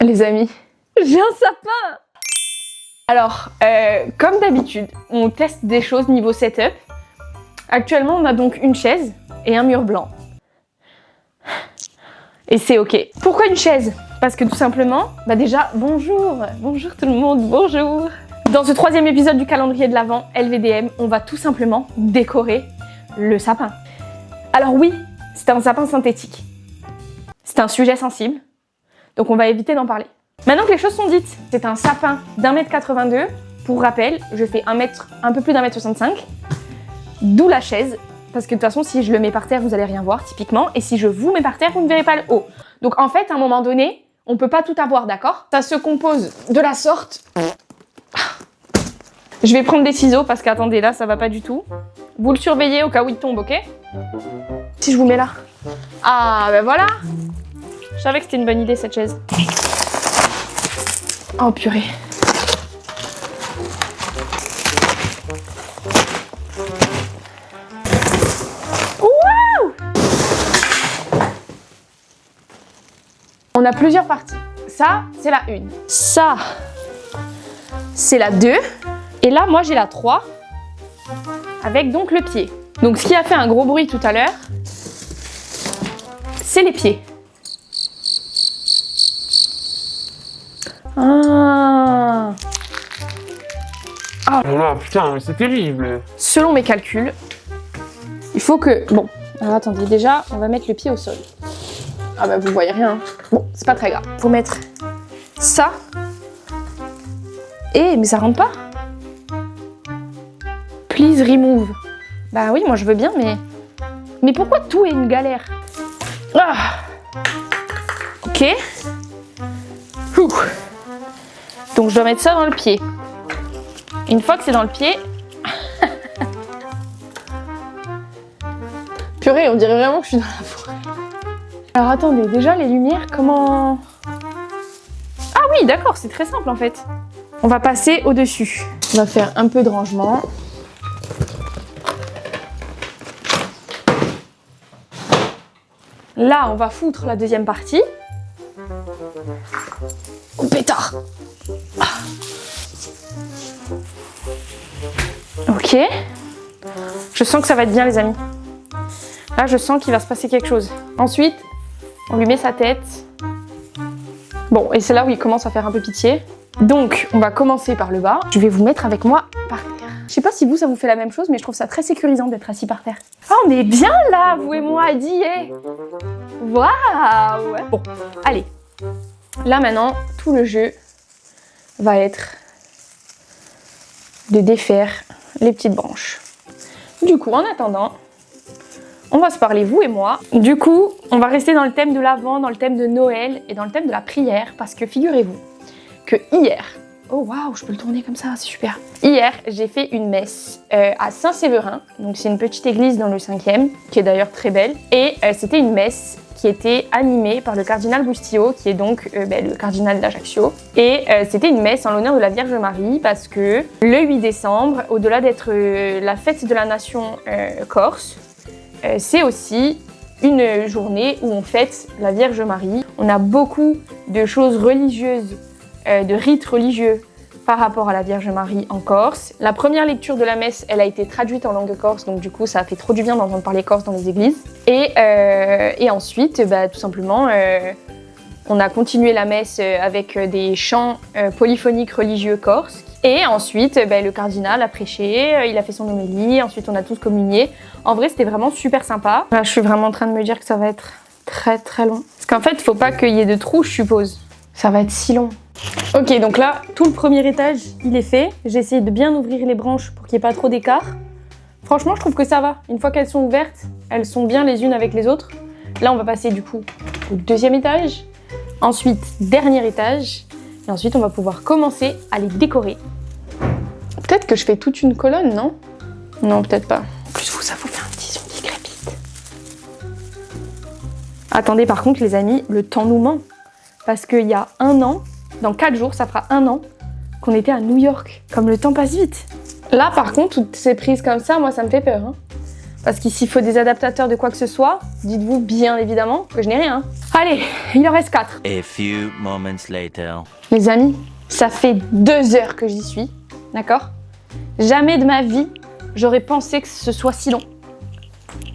Les amis, j'ai un sapin! Alors, comme d'habitude, on teste des choses niveau setup. Actuellement, on a donc une chaise et un mur blanc. Et c'est ok. Pourquoi une chaise? Parce que tout simplement, déjà, bonjour tout le monde, bonjour. Dans ce 3e épisode du calendrier de l'Avent LVDM, on va tout simplement décorer le sapin. Alors oui, c'est un sapin synthétique. C'est un sujet sensible, donc on va éviter d'en parler. Maintenant que les choses sont dites, c'est un sapin d'1,82 m. Pour rappel, je fais un peu plus d'1,65 m, d'où la chaise. Parce que de toute façon, si je le mets par terre, vous allez rien voir, typiquement. Et si je vous mets par terre, vous ne verrez pas le haut. Donc en fait, à un moment donné, on peut pas tout avoir, d'accord? Ça se compose de la sorte. Je vais prendre des ciseaux parce qu'attendez, là, ça va pas du tout. Vous le surveillez au cas où il tombe, ok? Si je vous mets là. Ah, ben voilà! Je savais que c'était une bonne idée, cette chaise. Oh, purée. On a plusieurs parties. Ça, c'est la 1. Ça, c'est la 2. Et là, moi, j'ai la 3. Avec donc le pied. Donc, ce qui a fait un gros bruit tout à l'heure, c'est les pieds. Ah. Oh là, putain, c'est terrible. Selon mes calculs, il faut que... Bon, alors attendez, déjà, on va mettre le pied au sol. Ah bah vous voyez rien. Hein. Bon, c'est pas très grave. Faut mettre ça. Mais ça rentre pas. Please remove. Bah oui, moi je veux bien, mais pourquoi tout est une galère? Ah. Ok. Ouh. Donc je dois mettre ça dans le pied. Une fois que c'est dans le pied... Purée, on dirait vraiment que je suis dans la forêt. Alors attendez, déjà les lumières, comment... Ah oui, d'accord, c'est très simple en fait. On va passer au-dessus. On va faire un peu de rangement. Là, on va foutre la deuxième partie. Oh pétard! Ok. Je sens que ça va être bien les amis. Là, je sens qu'il va se passer quelque chose. Ensuite, on lui met sa tête. Bon, et c'est là où il commence à faire un peu pitié. Donc, on va commencer par le bas. Je vais vous mettre avec moi par terre. Je sais pas si vous, ça vous fait la même chose, mais je trouve ça très sécurisant d'être assis par terre. Ah, on est bien là, vous et moi, Adi. Waouh! Bon, allez. Là, maintenant, tout le jeu va être de défaire les petites branches. Du coup, en attendant... On va se parler, vous et moi. Du coup, on va rester dans le thème de l'Avent, dans le thème de Noël et dans le thème de la prière. Parce que figurez-vous que hier... Oh waouh, je peux le tourner comme ça, c'est super. Hier, j'ai fait une messe à Saint-Séverin. Donc c'est une petite église dans le 5e, qui est d'ailleurs très belle. Et c'était une messe qui était animée par le cardinal Bustillo, qui est donc le cardinal d'Ajaccio. Et c'était une messe en l'honneur de la Vierge Marie, parce que le 8 décembre, au-delà d'être la fête de la nation corse, c'est aussi une journée où on fête la Vierge Marie. On a beaucoup de choses religieuses, de rites religieux par rapport à la Vierge Marie en Corse. La première lecture de la messe, elle a été traduite en langue corse, donc du coup ça a fait trop du bien d'entendre parler corse dans les églises. Et ensuite, tout simplement, on a continué la messe avec des chants polyphoniques religieux corses. Et ensuite, le cardinal a prêché, il a fait son homélie, ensuite on a tous communié. En vrai, c'était vraiment super sympa. Là, je suis vraiment en train de me dire que ça va être très très long. Parce qu'en fait, il faut pas qu'il y ait de trous, je suppose. Ça va être si long. Ok, donc là, tout le premier étage, il est fait. J'ai essayé de bien ouvrir les branches pour qu'il n'y ait pas trop d'écart. Franchement, je trouve que ça va. Une fois qu'elles sont ouvertes, elles sont bien les unes avec les autres. Là, on va passer du coup au 2e étage. Ensuite, dernier étage. Et ensuite, on va pouvoir commencer à les décorer. Peut-être que je fais toute une colonne, non? Non, peut-être pas. En plus, vous, ça vous fait un petit son qui crépite. Attendez, par contre, les amis, le temps nous ment. Parce qu'il y a 1 an, dans 4 jours, ça fera 1 an qu'on était à New York. Comme le temps passe vite. Là, par contre, toutes ces prises comme ça, moi, ça me fait peur. Hein. Parce qu'ici, il faut des adaptateurs de quoi que ce soit. Dites-vous bien évidemment que je n'ai rien. Allez, il en reste 4. A few moments later. Les amis, ça fait 2 heures que j'y suis. D'accord? Jamais de ma vie, j'aurais pensé que ce soit si long.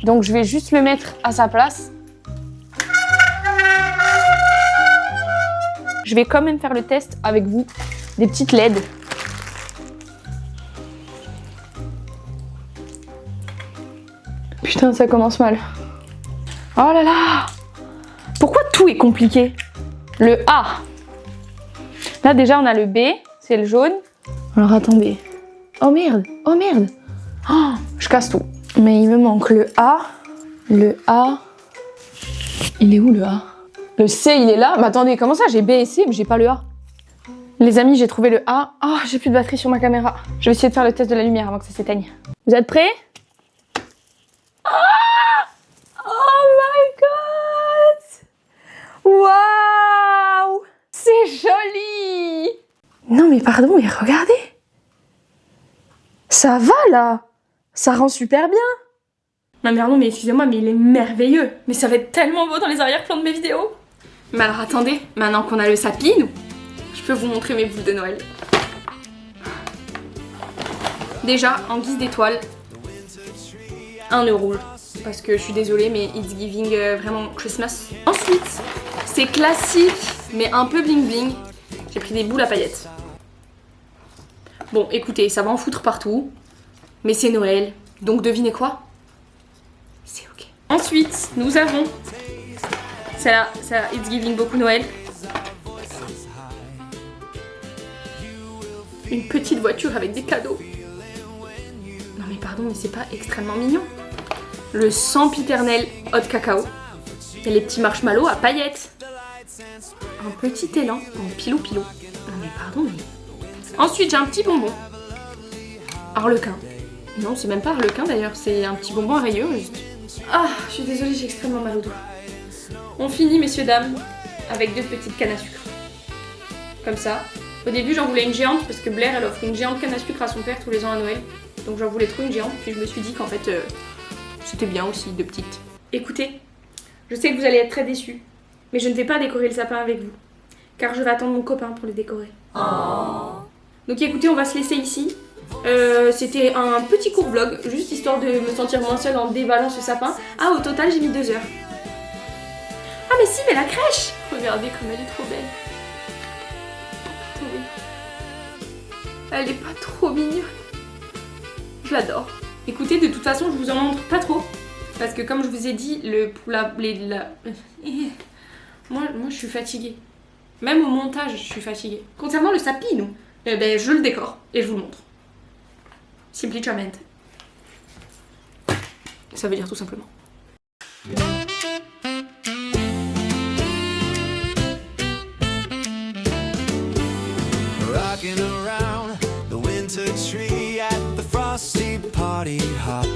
Donc, je vais juste le mettre à sa place. Je vais quand même faire le test avec vous. Des petites LED. Putain, ça commence mal. Oh là là! Pourquoi tout est compliqué? Le A. Là, déjà, on a le B. C'est le jaune. Alors, attendez. Oh merde! Oh merde! Oh, je casse tout. Mais il me manque le A. Le A. Il est où le A? Le C, il est là. Mais attendez, comment ça? J'ai B et C, mais j'ai pas le A. Les amis, j'ai trouvé le A. Ah, j'ai plus de batterie sur ma caméra. Je vais essayer de faire le test de la lumière avant que ça s'éteigne. Vous êtes prêts? Ah! Oh my god! Waouh! C'est joli! Non mais pardon, mais regardez! Ça va là! Ça rend super bien! Non mais pardon, mais excusez-moi, mais il est merveilleux! Mais ça va être tellement beau dans les arrière-plans de mes vidéos! Mais alors attendez, maintenant qu'on a le sapin, je peux vous montrer mes boules de Noël. Déjà, en guise d'étoile, un nœud rouge. Parce que je suis désolée, mais it's giving vraiment Christmas. Ensuite, c'est classique, mais un peu bling bling. J'ai pris des boules à paillettes. Bon, écoutez, ça va en foutre partout. Mais c'est Noël, donc devinez quoi? C'est ok. Ensuite, nous avons... Celle-là, it's giving beaucoup Noël. Une petite voiture avec des cadeaux. Non mais pardon, mais c'est pas extrêmement mignon. Le sempiternel hot cacao. Et les petits marshmallows à paillettes. Un petit élan en pilou-pilou. Non mais pardon, mais... Ensuite, j'ai un petit bonbon. Harlequin. Non, c'est même pas harlequin d'ailleurs, c'est un petit bonbon à rayures juste. Ah, je suis désolée, j'ai extrêmement mal au dos. On finit, messieurs, dames, avec 2 petites cannes à sucre. Comme ça. Au début, j'en voulais une géante parce que Blair, elle offre une géante canne à sucre à son père tous les ans à Noël. Donc j'en voulais trop une géante, puis je me suis dit qu'en fait... c'était bien aussi, 2 petites. Écoutez, je sais que vous allez être très déçus, mais je ne vais pas décorer le sapin avec vous, car je vais attendre mon copain pour le décorer. Oh. Donc écoutez, on va se laisser ici. C'était un petit court vlog, juste histoire de me sentir moins seule en déballant ce sapin. Ah, au total, j'ai mis 2 heures. Ah mais si, mais la crèche! Regardez comme elle est trop belle. Attendez. Elle est pas trop mignonne. Je l'adore. Écoutez, de toute façon, je vous en montre pas trop. Parce que comme je vous ai dit, moi, je suis fatiguée. Même au montage, je suis fatiguée. Concernant le sapin, je le décore et je vous le montre. Semplicemente. Ça veut dire tout simplement. Rocking around the winter tree at the frosty party hop.